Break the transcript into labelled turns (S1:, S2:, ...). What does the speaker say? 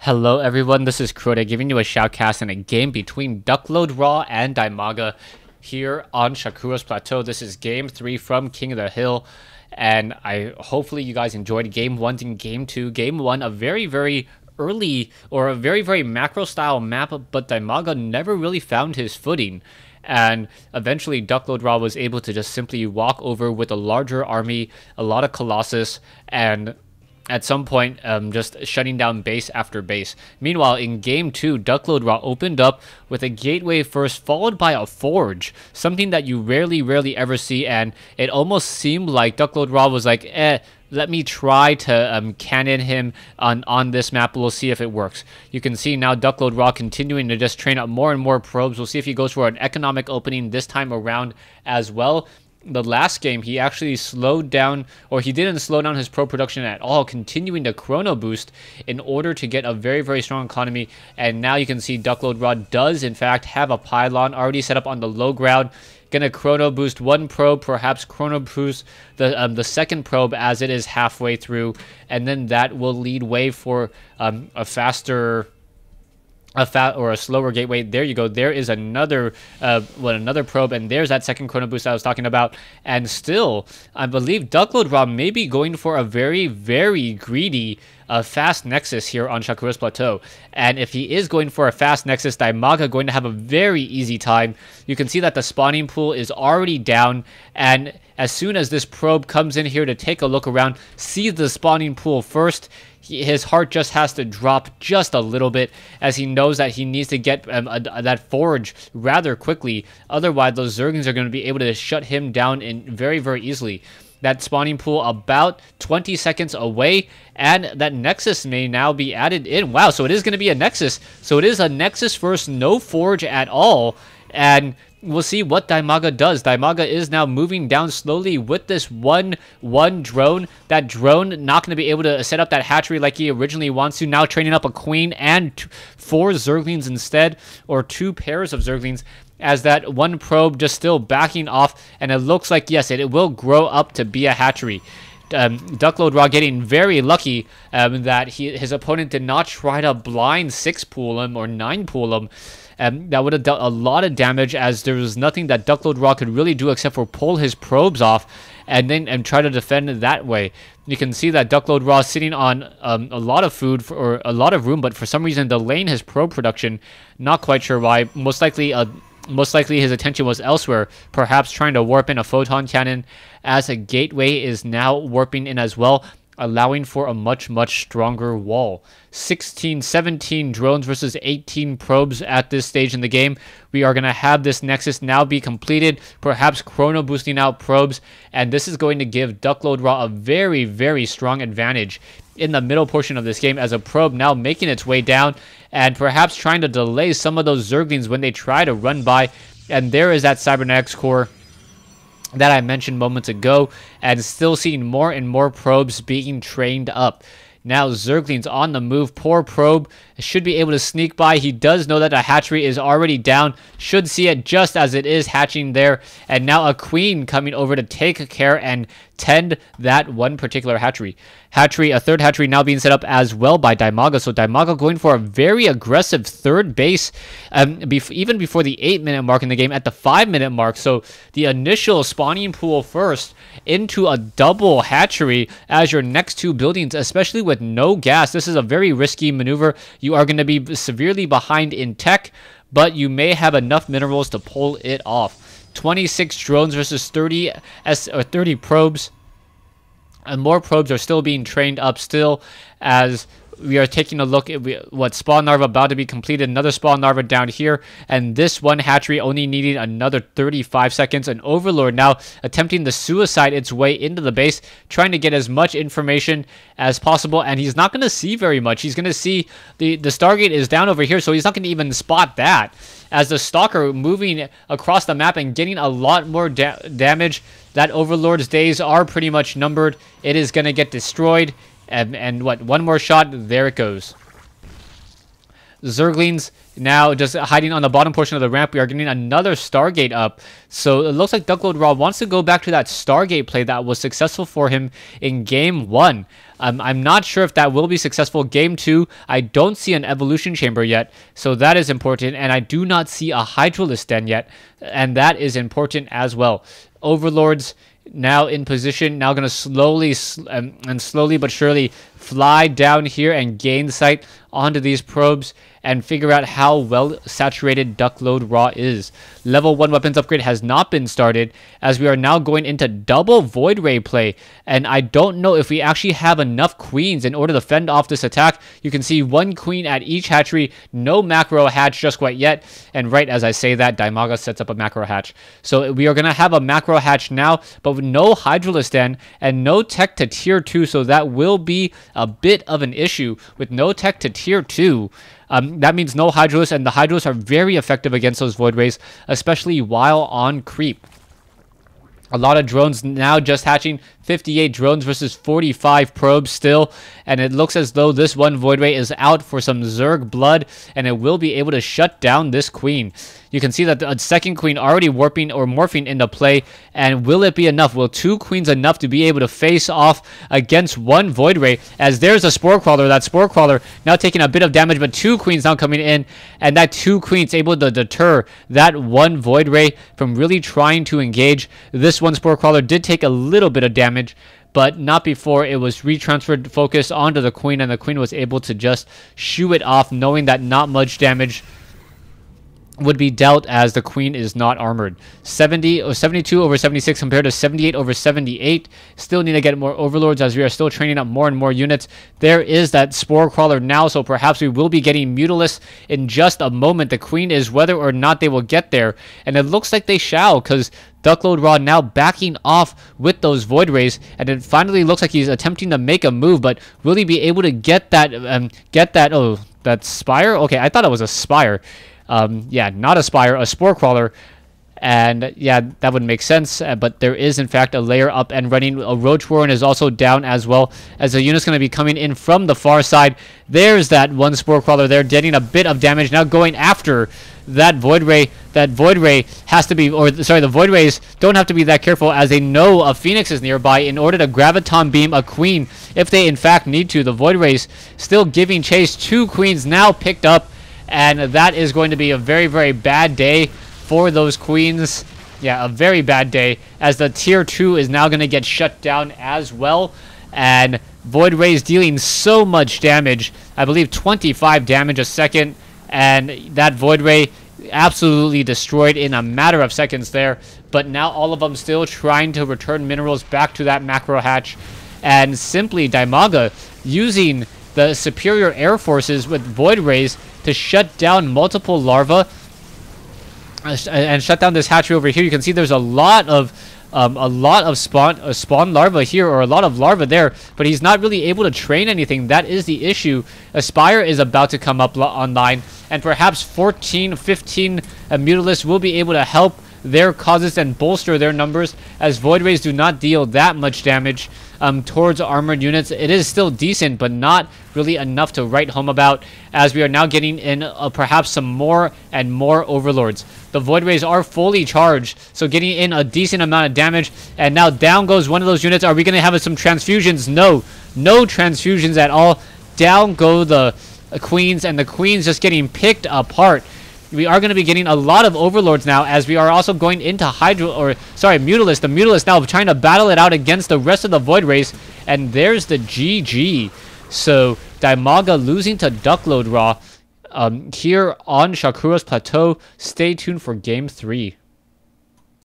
S1: Hello everyone, this is DuckloadRa giving you a shoutcast in a game between DuckloadRa and DIMAGA here on Shakuras Plateau. This is game 3 from King of the Hill, and hopefully you guys enjoyed game 1 and game 2. Game 1, a very early or a very macro style map, but DIMAGA never really found his footing. And eventually DuckloadRa was able to just simply walk over with a larger army, a lot of Colossus, and at some point, just shutting down base after base. Meanwhile, in Game 2, DuckloadRa opened up with a gateway first, followed by a forge, something that you rarely ever see, and it almost seemed like DuckloadRa was like, let me try to cannon him on this map. We'll see if it works. You can see now DuckloadRa continuing to just train up more and more probes. We'll see if he goes for an economic opening this time around as well. The last game, he actually slowed down, or he didn't slow down his probe production at all, continuing to chrono boost in order to get a very strong economy. And now you can see DuckloadRa does in fact have a pylon already set up on the low ground. Gonna chrono boost one probe, perhaps chrono boost the second probe as it is halfway through, and then that will lead way for a slower gateway. There you go. There is another probe, and there's that second chrono boost I was talking about. And still, I believe DuckloadRa may be going for a very greedy fast nexus here on Shakuras Plateau. And if he is going for a fast nexus, DIMAGA going to have a very easy time. You can see that the spawning pool is already down, and as soon as this probe comes in here to take a look around, see the spawning pool first, his heart just has to drop just a little bit, as he knows that he needs to get that forge rather quickly. Otherwise, those Zerglings are going to be able to shut him down very easily. That spawning pool about 20 seconds away, and that Nexus may now be added in. Wow, so it is going to be a Nexus. So it is a Nexus first, no forge at all, and we'll see what DIMAGA does. DIMAGA is now moving down slowly with this one drone. That drone not going to be able to set up that hatchery like he originally wants to. Now training up a queen and 4 Zerglings instead, or 2 pairs of Zerglings, as that one probe just still backing off, and it looks like, yes, it will grow up to be a hatchery. DuckloadRa getting very lucky that his opponent did not try to blind 6 pool him or 9 pool him. That would have done a lot of damage, as there was nothing that DuckloadRa could really do except for pull his probes off and try to defend it that way. You can see that DuckloadRa sitting on a lot of food or a lot of room, but for some reason delaying his probe production. Not quite sure why. Most likely his attention was elsewhere, perhaps trying to warp in a photon cannon, as a gateway is now warping in as well, allowing for a much stronger wall. 17 drones versus 18 probes at this stage in the game. We are going to have this Nexus now be completed, perhaps chrono boosting out probes, and this is going to give DuckloadRa a very strong advantage in the middle portion of this game, as a probe now making its way down and perhaps trying to delay some of those Zerglings when they try to run by. And there is that cybernetics core that I mentioned moments ago, and still seeing more and more probes being trained up. Now Zerglings on the move. Poor probe should be able to sneak by. He does know that a hatchery is already down. Should see it just as it is hatching there. And now a queen coming over to take care and tend that one particular hatchery. A third hatchery now being set up as well by DIMAGA. So DIMAGA going for a very aggressive third base, even before the 8-minute mark in the game, at the 5-minute mark. So the initial spawning pool first into a double hatchery as your next 2 buildings, especially with no gas. This is a very risky maneuver. You are going to be severely behind in tech, but you may have enough minerals to pull it off. 26 drones versus 30 probes, and more probes are still being trained up still, as we are taking a look at what spawn larva about to be completed. Another spawn larva down here, and this one hatchery only needing another 35 seconds. An Overlord now attempting to suicide its way into the base, trying to get as much information as possible, and he's not going to see very much. He's going to see the Stargate is down over here, so he's not going to even spot that, as the Stalker moving across the map and getting a lot more damage. That Overlord's days are pretty much numbered. It is going to get destroyed. And what, one more shot, there it goes. Zerglings now just hiding on the bottom portion of the ramp. We are getting another Stargate up. So it looks like DuckloadRa wants to go back to that Stargate play that was successful for him in Game 1. I'm not sure if that will be successful. Game 2, I don't see an evolution chamber yet, so that is important. And I do not see a Hydralisk Den yet, and that is important as well. Overlords now in position, now going to slowly but surely fly down here and gain sight onto these probes and figure out how well saturated DuckloadRa is. Level 1 weapons upgrade has not been started, as we are now going into double Void Ray play, and I don't know if we actually have enough queens in order to fend off this attack. You can see 1 queen at each hatchery, no macro hatch just quite yet, and right as I say that, DIMAGA sets up a macro hatch. So we are going to have a macro hatch now, but with no Hydralisk Den and no tech to tier 2, so that will be a bit of an issue with no tech to tier 2. That means no Hydralisk, and the Hydralisks are very effective against those Void Rays, especially while on creep. A lot of drones now just hatching, 58 drones versus 45 probes still, and it looks as though this one Void Ray is out for some Zerg blood, and it will be able to shut down this queen. You can see that the second queen already warping or morphing into play, and will it be enough? Will 2 queens enough to be able to face off against 1 Void Ray? As there's a Spore Crawler, that Spore Crawler now taking a bit of damage, but 2 queens now coming in, and that 2 queens able to deter that 1 Void Ray from really trying to engage. This one Spore Crawler did take a little bit of damage, but not before it was retransferred focus onto the queen, and the queen was able to just shoo it off, knowing that not much damage would be dealt as the queen is not armored. 70 or 72 over 76 compared to 78 over 78. Still need to get more overlords as we are still training up more and more units. There is that Spore Crawler now, so perhaps we will be getting Mutalisks in just a moment. The queen is whether or not they will get there, and it looks like they shall, because DuckloadRa now backing off with those Void Rays, and it finally looks like he's attempting to make a move, but will he be able to get that, oh, that Spire? Okay, I thought it was a Spire. Yeah, not a Spire, a Spore Crawler. And yeah, that would make sense. But there is, in fact, a layer up and running. A Roach Warren is also down as well, as the unit's going to be coming in from the far side. There's that 1 Spore Crawler there, getting a bit of damage. Now going after that Void Ray. That Void Ray has to be, or sorry, the Void Rays don't have to be that careful, as they know a Phoenix is nearby in order to Graviton Beam a queen if they in fact need to. The Void Rays still giving chase. 2 queens now picked up, and that is going to be a very, very bad day for those queens. Yeah, a very bad day, as the tier 2 is now going to get shut down as well. And Void Rays dealing so much damage. I believe 25 damage a second. And that Void Ray absolutely destroyed in a matter of seconds there. But now all of them still trying to return minerals back to that macro hatch. And simply DIMAGA using the superior air forces with Void Rays to shut down multiple larvae and shut down this hatchery over here. You can see there's a lot of spawn larvae here, or a lot of larvae there, but he's not really able to train anything. That is the issue. Aspire is about to come up online, and perhaps 14, 15 Mutalisks will be able to help their causes and bolster their numbers, as Void Rays do not deal that much damage towards armored units. It is still decent, but not really enough to write home about, as we are now getting in perhaps some more and more overlords. The Void Rays are fully charged, so getting in a decent amount of damage, and now down goes one of those units. Are we going to have some transfusions? No transfusions at all. Down go the queens, and the queens just getting picked apart. We are going to be getting a lot of overlords now, as we are also going into Mutalisks. The Mutalisks now trying to battle it out against the rest of the Void Rays, and there's the GG. So DIMAGA losing to DuckloadRa here on Shakuras Plateau. Stay tuned for Game 3.